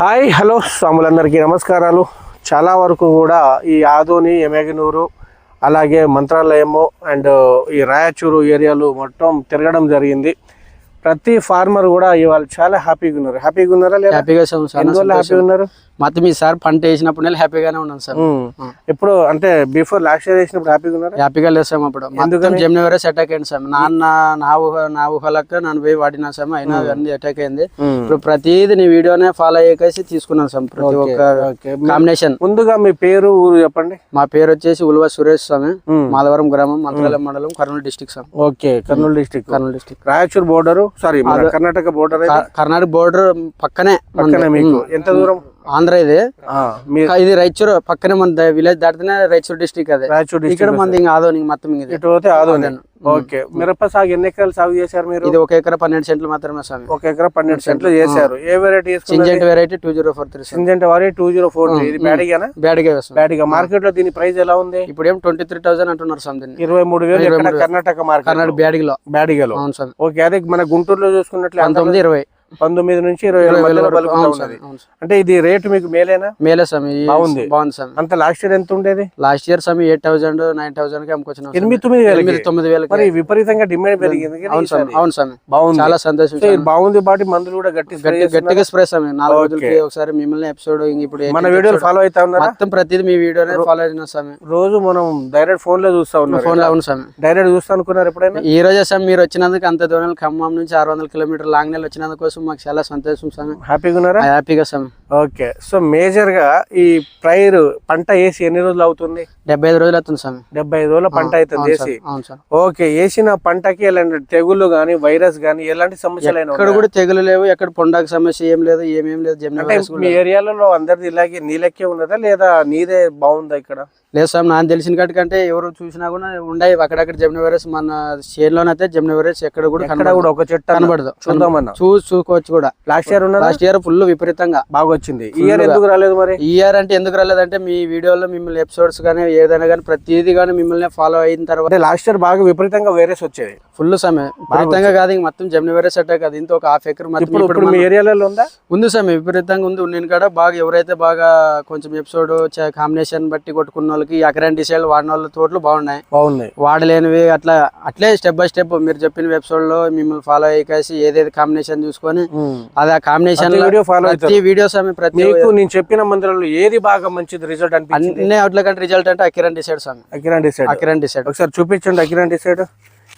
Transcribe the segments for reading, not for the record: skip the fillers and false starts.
Hi hello స్వాములందరికీ నమస్కారాలు. చాలా వరకు కూడా ఈ ఆదోని ఎమ్మెగనూరు అలాగే మంత్రాలయము అండ్ ఈ రాయచూరు ఏరియాలు మొత్తం తిరగడం జరిగింది. ప్రతి ఫార్మర్ కూడా ఇవాళ చాలా హ్యాపీగా ఉన్నారు. హ్యాపీగా ఉన్నారా? హ్యాపీగా హ్యాపీగా ఉన్నారు. మొత్తం ఈసారి పంట వేసినప్పుడు హ్యాపీగానే ఉన్నాను సార్. ఇప్పుడు అంటే బిఫోర్ లాస్ట్ ఇయర్ వేసినప్పుడు హ్యాపీగా ఉన్నారు? హ్యాపీగా లేదు సార్. అప్పుడు మొత్తం జెమిని సెట్ అయ్యింది సార్. నా ఊహలక్క నన్ను పోయి వాడినా సార్, అయినా అన్ని అటాక్ అయింది. ఇప్పుడు ప్రతిదీ నీ వీడియోనే ఫాలో అయ్యేసి తీసుకున్నాను సార్. ప్రతి ఒక్క కాంబినేషన్. ముందుగా మీ పేరు ఊరు చెప్పండి. మా పేరు వచ్చేసి ఉల్వ సురేష్ స్వామి, మాధవరం గ్రామం, మంత్రాలయం మండలం, Kurnool district sir. Okay, Kurnool district Raichur border, sorry Karnataka border. Karnataka border పక్కనే మీకు ఎంత దూరం? ఆంధ్ర ఇది రైచూరు పక్కనే, మన విలేజ్ దాటితేనే రైచూరు డిస్ట్రిక్ట్. అదే ఇక్కడ మంది ఇంకా ఆదోని మొత్తం ఇటు పోతే ఆదోని. ఓకే, మిరప సాగు ఎన్ని ఎకరాలు సాగు చేశారు మీరు? ఇది 1 ఎకరా 12 సెంట్లు మాత్రమే స్వామి. 1 ఎకరా 12 సెంట్లు చేశారు. ఏ వెరైటీ? సింజెంట్ వెరైటీ 2043. సింజెంట్ వారి 2043. ఇది బ్యాడిగానా? బ్యాడిగా. మార్కెట్ లో దీని ప్రైస్ ఎలా ఉంది? ఇప్పుడు ఏం 23,000 అంటున్నారు స్వామి. 23,000 కర్ణాటక మార్కెట్, కర్ణాటక బ్యాడిగలో. అవును స్వామి. ఓకే, అదే మన గుంటూరులో చూసుకున్నట్లు 19 నుంచి 20,000. అంటే ఇది రేటు మీకు మేలేనా? మేలే స్వామి, బాగుంది స్వామి. అంత లాస్ట్ ఇయర్ ఎంత ఉండేది? లాస్ట్ ఇయర్ స్వామి 8,000 9,000 కి అమ్ముకొచ్చినాం. 8,000 మరి విపరీతంగా డిమాండ్ పెరిగింది. అవును స్వామి, బాగుంది, చాలా సంతోషం. బాగుంది. బాటి మందులు కూడా గట్టిగా స్ప్రే స్వామి. 4 రోజులకి ఒకసారి మిమ్మల్ని ఎపిసోడ్ ఇప్పుడు మన వీడియోలు ఫాలో అవుతా ఉన్నారు. మొత్తం ప్రతిదీ మీ వీడియోనే ఫాలో అయినా స్వామి. రోజు మనం డైరెక్ట్ ఫోన్ లో చూస్తా ఉన్నాం. ఫోన్ లో. అవును స్వామి, డైరెక్ట్ చూస్తా అనుకున్నారు ఎప్పుడైనా? ఈ రోజే స్వామి మీరు వచ్చినందుకు, అంత దూరం ఖమ్మం నుంచి 600 కిలోమీటర్ లాంగ్ నెల వచ్చినందుకోసం మాకు చాలా సంతోషం స్వామి. హ్యాపీగా ఉన్నారా? హ్యాపీగా స్వామి. ఓకే, సో మేజర్ గా ఈ ప్రైర్ పంట వేసి ఎన్ని రోజులు అవుతుంది? 75 రోజులు అవుతుంది స్వామి. 75 రోజుల పంట అవుతుంది వేసి. అవును సార్. ఓకే, వేసిన పంటకి ఎలాంటి తెగుళ్ళు గానీ వైరస్ గానీ ఎలాంటి సమస్యలు? ఎక్కడ కూడా తెగులు లేవు, ఎక్కడ పొండాక సమస్య ఏం లేదు, ఏమేం లేదు. మీ ఏరియాలలో అందరిది ఇలాగే నీలెక్కే ఉన్నదా లేదా నీదే బాగుందా ఇక్కడ? లేదు సార్, నాకు తెలిసిన కాటికంటే ఎవరు చూసినా కూడా ఉన్నాయి అక్కడక్కడ జెమిని వైరస్. మన చేనులోనైతే జెమిని వైరస్ ఎక్కడ కూడా ఒక చెట్టు కనబడదు. చూద్దామన్నా చూసుకోవచ్చు కూడా. లాస్ట్ ఇయర్ ఫుల్ విపరీతంగా బాగా వచ్చింది. ఈ ఇయర్ ఎందుకు రాలేదు మరి? ఈ ఇయర్ అంటే ఎందుకు రాలేదంటే మీ వీడియోలో మిమ్మల్ని ఎపిసోడ్స్ కానీ ఏదైనా కానీ ప్రతిదీ కానీ మిమ్మల్ని ఫాలో అయిన తర్వాత. లాస్ట్ ఇయర్ బాగా విపరీతంగా వైరస్ వచ్చేది. ఫుల్ సమయం విపరీతంగా కాదు, ఇంక మొత్తం జెమిని వైరస్ అటాక్. అది ఇంత 1/2 ఎకర్ ఇప్పుడు మీ ఏరియాలో ఉందా? ఉంది సమయం విపరీతంగా ఉంది. నేను కూడా బాగా ఎవరైతే బాగా కొంచెం ఎపిసోడ్ కాంబినేషన్ బట్టి కొట్టుకున్న వాళ్ళకి ఎకరాన్ డిసైడ్ వాడిన వాళ్ళ తోటలు బాగున్నాయి. వాడలేనివి అట్లే స్టెప్ బై స్టెప్ మీరు చెప్పిన ఎపిసోడ్ లో మిమ్మల్ని ఫాలో అయ్యేసి ఏదైతే కాంబినేషన్ చూసుకొని అది ఆ కాంబినేషన్ వీడియోస్ ప్రతి నేను చెప్పిన మందులలో ఏది బాగా మంచిది రిజల్ట్ అనిపించింది? అన్ని అవుట్ల కంటే రిజల్ట్ అంటే అకిరాన్ డిసైడ్ స్వామి. అకిరాన్ డిసైడ్ ఒకసారి చూపించండి. అకిరాన్ డిసైడ్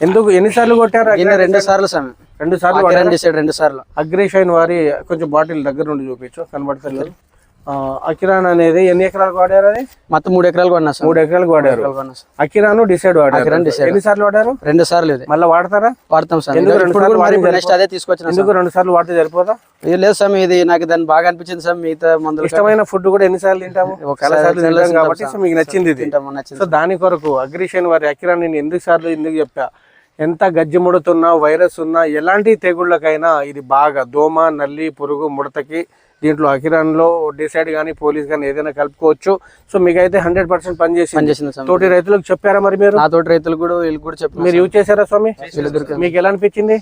ఎందుకు ఎన్నిసార్లు కొట్టారు? 2 సార్లు స్వామి. 2 సార్లు డిసైడ్ 2 సార్లు. అగ్రేషైన్ వారి కొంచెం బాటిల్ దగ్గర నుండి చూపించు, కనబడతలేదు. అకిరాన్ అనేది ఎన్ని ఎకరాలకు వాడారు? అది మొత్తం 3 ఎకరాలకు వాడినా. 3 ఎకరాలకు వాడారు. అకిరాన్ డిసైడ్ వాడారు. ఎన్నిసార్లు వాడారు? 2 సార్లు. మళ్ళీ వాడతారా? వాడతాం సార్. ఎందుకు 2 సార్లు వాడితే సరిపోదా? లేదు సార్, ఇది నాకు దాన్ని బాగా అనిపించింది సార్. మిగతా మందులు ఇష్టమైన ఫుడ్ కూడా ఎన్నిసార్లు తింటాము? కాబట్టి మీకు నచ్చింది ఇది. సో దాని కొరకు అగ్రేషన్ వారి అకిరాన్ నేను ఎందుకు చెప్పా, ఎంత గజ్జి ముడుతున్నా వైరస్ ఉన్నా ఎలాంటి తెగుళ్ళకైనా ఇది బాగా దోమ నల్లి పురుగు ముడతకి దీంట్లో అకిరాన్ లో డిసైడ్ కానీ పోలీస్ కానీ ఏదైనా కలుపుకోవచ్చు. సో మీకైతే 100% పనిచేసింది. తోటి రైతులకు చెప్పారా మరి మీరు? ఆ తోటి రైతులు కూడా చెప్పారు. మీరు యూజ్ చేశారా స్వామి? మీకు ఎలా అనిపించింది?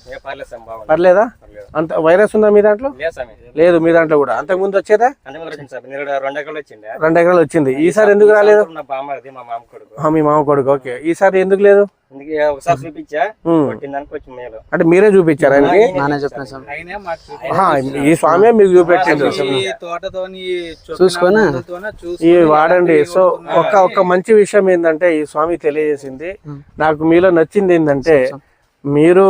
పర్లేదా? అంత వైరస్ ఉందా మీ దాంట్లో? లేదు. మీ దాంట్లో కూడా అంతకు ముందు వచ్చేదా? 2 ఎకరాలు వచ్చింది. ఈసారి ఎందుకు రాలేదు? మీ మామ కొడుకు. ఓకే, ఈసారి ఎందుకు లేదు? అంటే మీరే చూపించారా? ఈ స్వామి మీకు చూపెట్టింది చూసుకొని ఇవి వాడండి. సో ఒక మంచి విషయం ఏంటంటే ఈ స్వామి తెలియజేసింది నాకు. మీలో నచ్చింది ఏంటంటే మీరు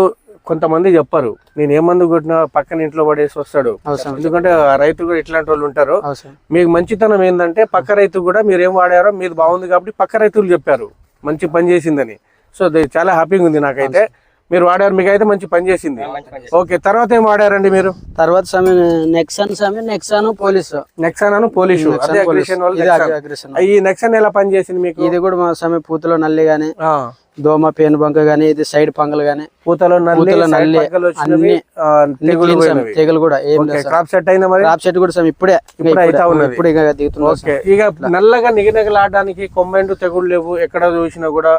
కొంతమంది చెప్పరు నేను ఏ మందు కొట్టినా పక్కన ఇంట్లో పడేసి వస్తాడు. ఎందుకంటే రైతు కూడా ఇట్లాంటి వాళ్ళు ఉంటారు. మీకు మంచితనం ఏంటంటే పక్క రైతు కూడా మీరు ఏం వాడారో మీరు బాగుంది కాబట్టి పక్క రైతులు చెప్పారు మంచి పని చేసిందని. సో చాలా హ్యాపీగా ఉంది నాకైతే. మీరు వాడారు, మీకైతే మంచి పని చేసింది. ఓకే, తర్వాత ఏం వాడారండి మీరు? తర్వాత నెక్సాన్ పోలీసు. ఈ నెక్సాన్ ఎలా పని చేసింది మీకు? ఇది కూడా మా సమయం పూతలో నల్లి గానీ దోమ పేను బంక గానీ ఇది సైడ్ పంగలు గానీ పూతలో నల్లి నల్లి వచ్చినవి, తెగులు తెగులు కూడా ఏం లేదు. క్రాప్ సెట్ అయిందా మరి? క్రాప్ సెట్ కూడా ఇప్పుడే ఇప్పుడు దిగుతుంది. ఓకే, ఇక నల్లగా నిగనగలాడడానికి కొమ్మెండు తెగుళ్ళు లేవు, ఎక్కడ చూసినా కూడా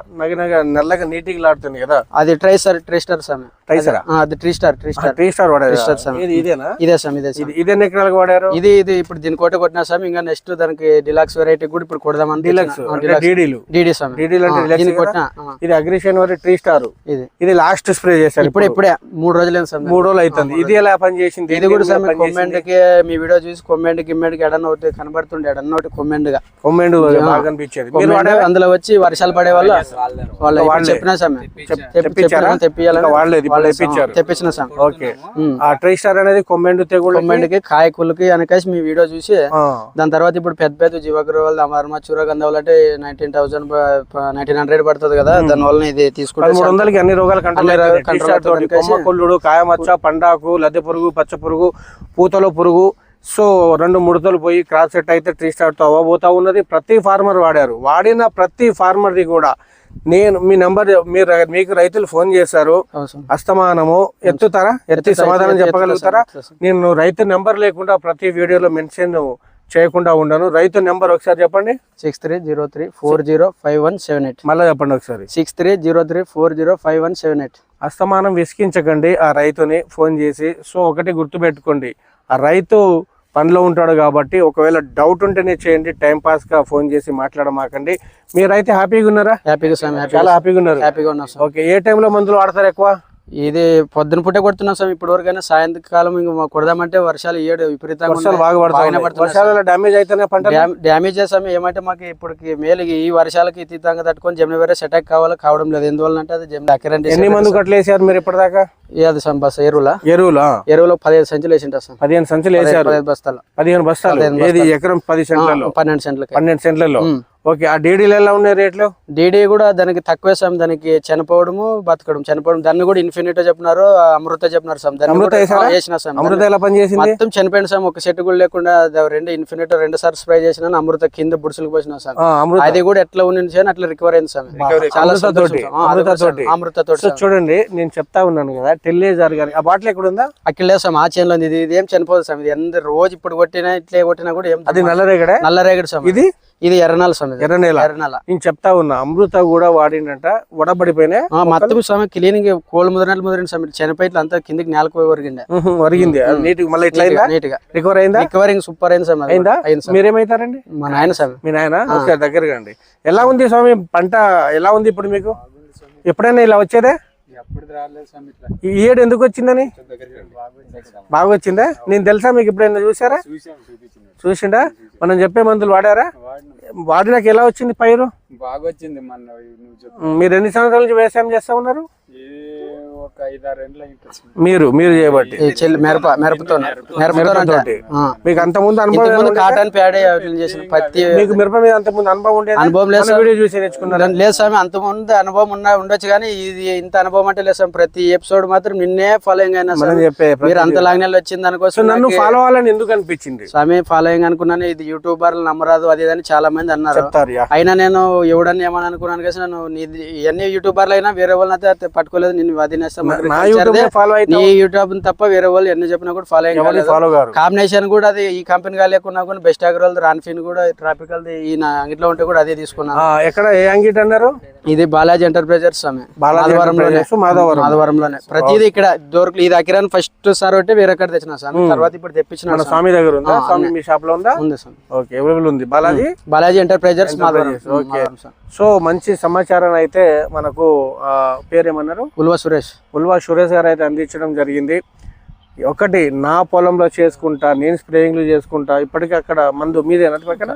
నల్లగా నీటికి లాడుతుంది కదా, అది ట్రైస్టర్ సామి. ట్రైసరా? అది ట్రీస్టార్ వాడారు. ఇదేనా? ఇదే ఎకరాలకు వాడారు? ఇది ఇప్పుడు దీని కోట కొట్టినా సామి. ఇంకా నెక్స్ట్ దానికి డిలాక్స్ వెరైటీ కూడా ఇప్పుడు కొడదామని. డీడీ సామి. ఇది అగ్రిషన్ ట్రీ స్టార్. ఇది లాస్ట్ స్ప్రే చేశారు ఇప్పుడే 3 రోజులు 3 రోజులు అవుతుంది. ఇది ఎలా పని చేసింది? ఇది కూడా సార్ కొమ్మెండ్ కి మీ వీడియో చూసి కొమ్మెండ్ ఎడన్న ఒకటి కనబడుతుండే, ఎడన్న ఒకటి కొమ్మెండ్ బాగా అనిపించేది. అందులో వచ్చి వర్షాలు పడే వల్ల వాళ్ళు చెప్పినా సార్ తెప్పించిన సార్. ఓకే, ఆ ట్రీ స్టార్ అనేది కొమ్మెండ్ తెగుళ్ళు, కొమ్మెండ్ కి కాయకులకి అనేసి మీ వీడియో చూసి దాని తర్వాత ఇప్పుడు పెద్ద జీవగ్రహాలు అమర్మ చూరగంధవులు అంటే 1900 పడుతుంది కదా, దాని వల్ల ఇది తీసుకుంటే 300కి అన్ని రోగాలు కొమ్మ కాయమచ్చ, పండాకు, లద్దె పురుగు, పచ్చ పురుగు, పూతలో పురుగు, సో 2 ముడతలు పోయి క్రాప్ సెట్ అయితే ట్రీ స్టార్ తో అవ్వబోతా ఉన్నది. ప్రతి ఫార్మర్ వాడిన ప్రతి ఫార్మర్ ది కూడా నేను మీ నంబర్ మీకు రైతులు ఫోన్ చేశారు, అస్తమానము ఎత్తి సమాధానం చెప్పగలుగుతారా? నేను రైతు నెంబర్ లేకుండా ప్రతి వీడియోలో మెన్షన్ చేయకుండా ఉండను. రైతు నెంబర్ ఒకసారి చెప్పండి. 6303405178. మళ్ళీ చెప్పండి ఒకసారి. 6303405178. అస్తమానం విసికించకండి ఆ రైతుని ఫోన్ చేసి. సో ఒకటి గుర్తుపెట్టుకోండి, ఆ రైతు పనిలో ఉంటాడు కాబట్టి ఒకవేళ డౌట్ ఉంటేనే చేయండి, టైం పాస్ గా ఫోన్ చేసి మాట్లాడమాకండి. మీరైతే హ్యాపీగా ఉన్నారా? చాలా హ్యాపీగా ఉన్నారు. ఓకే, ఏ టైంలో మందులు వాడతారు ఎక్కువ? ఇది పొద్దున పూటే కొడుతున్నాం సార్. ఇప్పటి వరకైనా సాయంకాలం ఇంకా కొడదామంటే వర్షాలు విపరీతంగా డ్యామేజ్ అయితేనే పంట డ్యామేజ్ చేస్తాము. ఏమంటే మాకు ఇప్పటికి మేలు ఈ వర్షాలకి తీతంగా తట్టుకొని జమ్ని వేరే సెటాక్ కావడం లేదు. ఎందువల్ల అంటే అది ఎన్ని మంది కట్టలేసారు మీరు ఇప్పటిదాకా? అది బస్ ఎరువులో 15 సంచులు వేసింటా సార్. 15 సంచులు వేసారు. 15 బస్తాలు. 15 బస్తాలు. ఎకరం 10 సెంట్లలో 12 సెంట్లలో. ఓకే, ఆ డీడీలు ఎలా ఉన్నాయి రేట్లు? డీడీ కూడా దానికి తక్కువే సార్. దానికి చనిపోవడము చనిపోవడం దాన్ని కూడా ఇన్ఫినిట్ చెప్పినారు, అమృత చెప్పినారు సార్. వేసిన సార్. అమృత ఎలా పని చేసింది? మొత్తం చనిపోయింది సార్. ఒక సెట్ కూడా లేకుండా 2 ఇన్ఫినిట్ 2 సార్లు స్ప్రే చేసిన అమృత కింద బుడుసులకు పోసిన సార్. అది కూడా ఎట్లా ఉంది అట్లా రికవర్ అయింది సార్. చాలా అమృతతో. చూడండి, నేను చెప్తా ఉన్నాను కదా, టెల్లేజార్ గారి ఆ బాటిల్ ఎక్కడ ఉందా? అక్కడ లేదు సార్. ఆ చేనులో ఇది ఏం చనిపోదు సార్. ఇది ఎంత రోజు ఇప్పుడు కొట్టినా ఇట్లే కొట్టినా కూడా ఏం. అది నల్లరేగడి సార్. ఇది ఎర్రనాల సార్. ఎర్రనేల. నేను చెప్తా ఉన్నా, అమృత కూడా వాడినట వడబడిపోయినాయి మొత్తం స్వామి. క్లీనింగ్ కోళ్ళు ముదిరిన స్వామి. చనిపోయి అంతా కిందికి నేలకు ఒరిగింది నీట్. మళ్ళీ ఇట్లా నీట్ గా రికవర్ అయిందా? రికవరింగ్ సూపర్ అయింది స్వామి. అయిందా? మీరేమైతారండి? మా నాయన స్వామి. మీ నాయన దగ్గరగా అండి. ఎలా ఉంది స్వామి పంట? ఎలా ఉంది ఇప్పుడు మీకు? ఎప్పుడైనా ఇలా వచ్చేదే? ఈ ఏడు ఎందుకు వచ్చిందని? బాగా వచ్చిందా? నేను తెలుసా మీకు? ఎప్పుడైనా చూసారా? చూసిండా? మనం చెప్పే మందులు వాడారా? వాడినాక ఎలా వచ్చింది పైరు? బాగా వచ్చింది. మీరు ఎన్ని సంవత్సరాల నుంచి వ్యవసాయం చేస్తా ఉన్నారు? ఒక 5-6 ఏళ్ళు మీరు చేయబట్టి మిరపతో మీకు అంత ముందు అనుభవం? కాటన్ ప్యాడ్ పత్తి. మీకు మిరప మీద అంత ముందు అనుభవం ఉండేది? అనుభవం లేదు, వీడియో చూసి నేర్చుకున్నారు? లేదు స్వామి. అంత ముందు అనుభవం ఉండొచ్చు కానీ ఇది ఇంత అనుభవం అంటే లేదు స్వామి. ప్రతి ఎపిసోడ్ మాత్రం నిన్నే ఫాలోయింగ్ అయినా మీరు అంత లాంగ్ వచ్చింది దానికోసం నన్ను ఫాలో అవ్వాలని ఎందుకు అనిపించింది స్వామి? ఫాలోయింగ్ అనుకున్నాను. ఇది యూట్యూబర్లు నమ్మరాదు అది అని చాలా మంది అన్నారు. అయినా నేను ఎవడని ఏమని అనుకున్నాను కదా, నన్ను ఇవన్నీ యూట్యూబర్లు అయినా వేరే వాళ్ళని అయితే పట్టుకోలేదు. నేను వదిలేస్తాను. నీ యూట్యూబ్ తప్ప వేరే వాళ్ళు ఎన్ని చెప్పినా కూడా ఫాలోయింగ్ కాంబినేషన్ కూడా అది ఈ కంపెనీ లేకున్నా కూడా బెస్ట్ అగ్రోల్ రాన్ఫిన్ కూడా ట్రాపికల్ ఈ అంగిట్లో ఉంటే కూడా అదే తీసుకున్నాను. ఎక్కడ ఏ అంగిట్ అన్నారు? ఇది బాలాజీ ఎంటర్ప్రైజెస్ స్వామి. మాధవరంలోనే ప్రతిదీ ఇక్కడ దొరకలేదు. ఇది అకిరాన్ ఫస్ట్ సార్ ఒకటి వేరే ఎక్కడ తెచ్చిన స్వామి. తర్వాత ఇప్పుడు తెప్పించిన స్వామి దగ్గర ఉందా? స్వామి మీ షాప్ లో ఉందా? ఉంది స్వామి. ఓకే, అవైలబుల్ ఉంది. Balaji enterprises Madhavaram. Okay, so మంచి సమాచారం అయితే మనకు పేరేమన్నారు? ఉల్వా సురేష్ గారు అయితే అందించడం జరిగింది. ఒకటి నా పొలంలో చేసుకుంటా, నేను స్ప్రేయింగ్లు చేసుకుంటా. ఇప్పటికీ అక్కడ మందు మీదేనా? పక్కన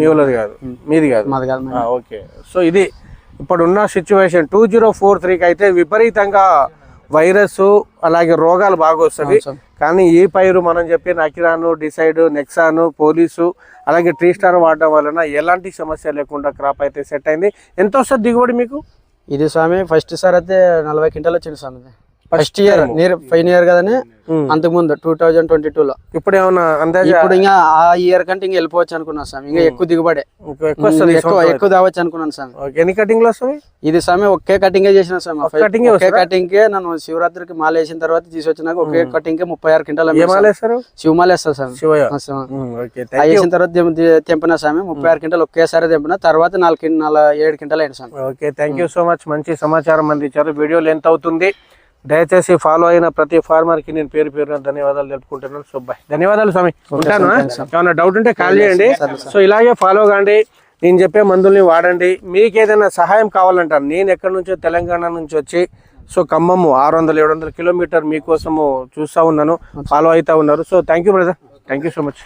మీ వాళ్ళది కాదు, మీది కాదు. ఓకే, సో ఇది ఇప్పుడున్న సిచ్యువేషన్. 2043కి అయితే విపరీతంగా వైరస్ అలాగే రోగాలు బాగా వస్తుంది. కానీ ఈ పైరు మనం చెప్పిన అకిరాను, డిసైడ్, నెక్సాను, పోలీసు అలాగే ట్రీ స్టార్ వాడడం వలన ఎలాంటి సమస్య లేకుండా క్రాప్ అయితే సెట్ అయింది. ఎంత వస్తుంది దిగుబడి మీకు? ఇది స్వామి ఫస్ట్ సార్ అయితే 40 క్వింటాలు వచ్చింది స్వామి. ఫస్ట్ ఇయర్ ఫైన్ ఇయర్ కదనే అంతకు ముందు 2022లో. ఇప్పుడు ఏమన్నా అందాజ ఇప్పుడు ఇంకా ఆ ఇయర్ కంటే ఇంకా వెళ్ళిపోవచ్చు అనుకున్నాను స్వామి. ఇంకా ఎక్కువ దిగుబడే ఎక్కువ దావచ్చు అనుకున్నాను స్వామి. ఎన్ని కటింగ్లు వస్తాయి ఇది స్వామి ఒకే కటింగ్ చేసిన స్వామి. ఒకే కటింగ్ కే నన్ను శివరాత్రికి మాల వేసిన తర్వాత తీసుకొచ్చినాక ఒకే కటింగ్ కే 36 క్వింటాలు శివమాల వేస్తారు స్వామి. వేసిన తర్వాత తెంపిన స్వామి 36 క్వింటాలు ఒకేసారి తెంపిన తర్వాత 7 క్వింటాలు అయింది స్వామి. Okay, thank you so much. మంచి సమాచారం అందించారు. వీడియో లెంత్ అవుతుంది, దయచేసి ఫాలో అయిన ప్రతి ఫార్మర్ కి నేను పేరు పేరున ధన్యవాదాలు తెలుపుకుంటున్నాను. సో బాయ్, ధన్యవాదాలు స్వామి. ఉంటాను. ఏమైనా డౌట్ ఉంటే కాల్ చేయండి. సో ఇలాగే ఫాలో కాండి, నేను చెప్పే మందుల్ని వాడండి. మీకు ఏదైనా సహాయం కావాలంటారు, నేను ఎక్కడి నుంచో తెలంగాణ నుంచి వచ్చి సో ఖమ్మము 600-700 కిలోమీటర్ మీకోసము చూస్తూ ఉన్నాను, ఫాలో అవుతా ఉన్నారు. So thank you brother, thank you so much.